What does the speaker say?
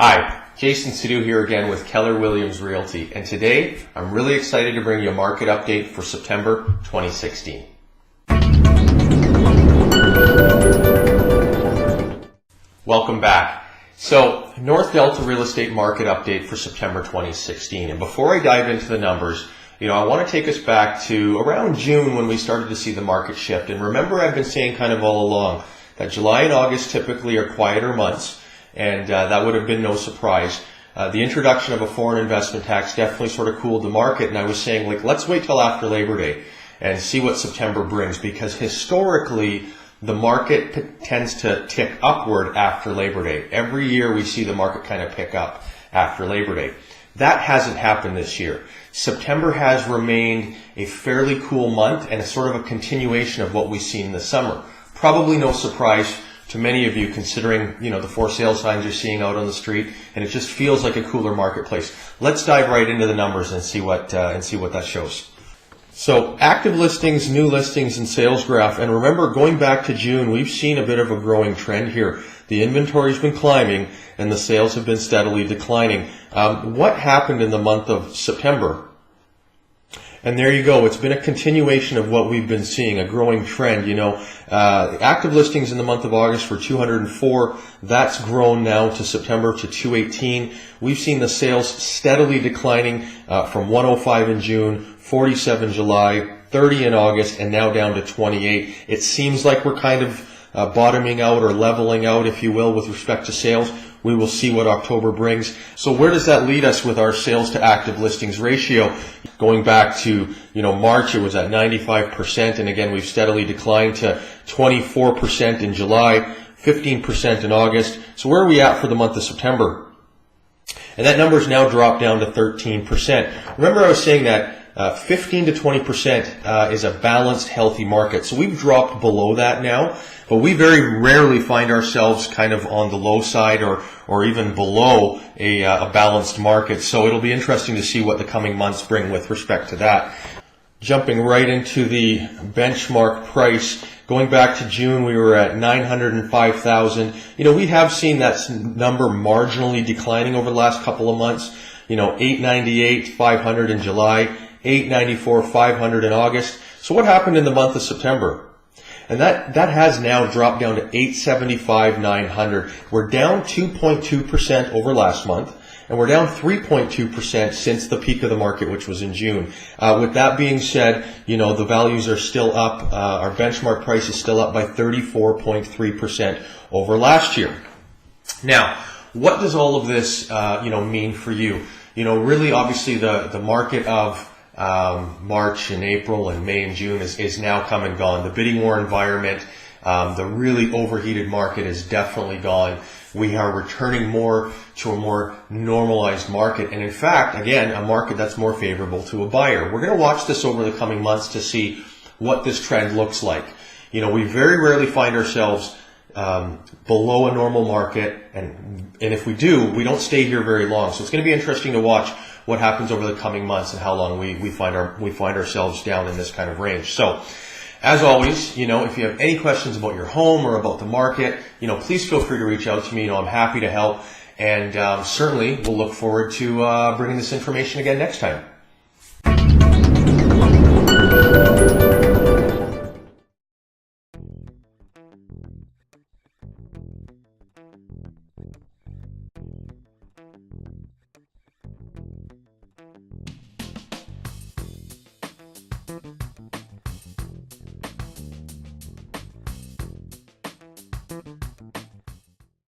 Hi, Jayson Sidhu here again with Keller Williams Realty, and today I'm really excited to bring you a market update for September 2016. Welcome back. So, North Delta real estate market update for September 2016, and before I dive into the numbers, I want to take us back to around June when we started to see the market shift. And remember, I've been saying kind of all along that July and August typically are quieter months, and that would have been no surprise. The introduction of a foreign investment tax definitely sort of cooled the market, and I was saying, let's wait till after Labor Day and see what September brings, because historically the market tends to tick upward after Labor Day. Every year we see the market kind of pick up after Labor Day. That hasn't happened this year. September has remained a fairly cool month and a sort of a continuation of what we've seen in the summer. Probably no surprise to many of you, considering the for sale signs you're seeing out on the street, and it just feels like a cooler marketplace. Let's dive right into the numbers and see what that shows. So, active listings, new listings, and sales graph. And remember, going back to June, we've seen a bit of a growing trend here. The inventory's been climbing, and the sales have been steadily declining. What happened in the month of September? And there you go. It's been a continuation of what we've been seeing, a growing trend. Active listings in the month of August were 204. That's grown now to September to 218. We've seen the sales steadily declining from 105 in June, 47 July, 30 in August, and now down to 28. It seems like we're kind of bottoming out or leveling out, if you will, with respect to sales. We will see what October brings. So where does that lead us with our sales to active listings ratio? Going back to, March, it was at 95%. And again, we've steadily declined to 24% in July, 15% in August. So where are we at for the month of September? And that number's now dropped down to 13%. Remember, I was saying that 15 to 20% is a balanced, healthy market. So we've dropped below that now, but we very rarely find ourselves kind of on the low side or even below a balanced market. So it'll be interesting to see what the coming months bring with respect to that. Jumping right into the benchmark price, going back to June, we were at 905,000. We have seen that number marginally declining over the last couple of months. 898, 500 in July, 894, 500 in August. So what happened in the month of September? And that has now dropped down to 875, 900. We're down 2.2% over last month, and we're down 3.2% since the peak of the market, which was in June. With that being said, the values are still up. Our benchmark price is still up by 34.3% over last year. Now, what does all of this, mean for you? Really, obviously, the market of March and April and May and June is now come and gone. The bidding war environment, the really overheated market is definitely gone. We are returning more to a more normalized market. And in fact, again, a market that's more favorable to a buyer. We're going to watch this over the coming months to see what this trend looks like. We very rarely find ourselves below a normal market, and if we do, we don't stay here very long. So it's going to be interesting to watch what happens over the coming months and how long we find ourselves down in this kind of range. So, as always, if you have any questions about your home or about the market, please feel free to reach out to me. I'm happy to help, and certainly we'll look forward to bringing this information again next time.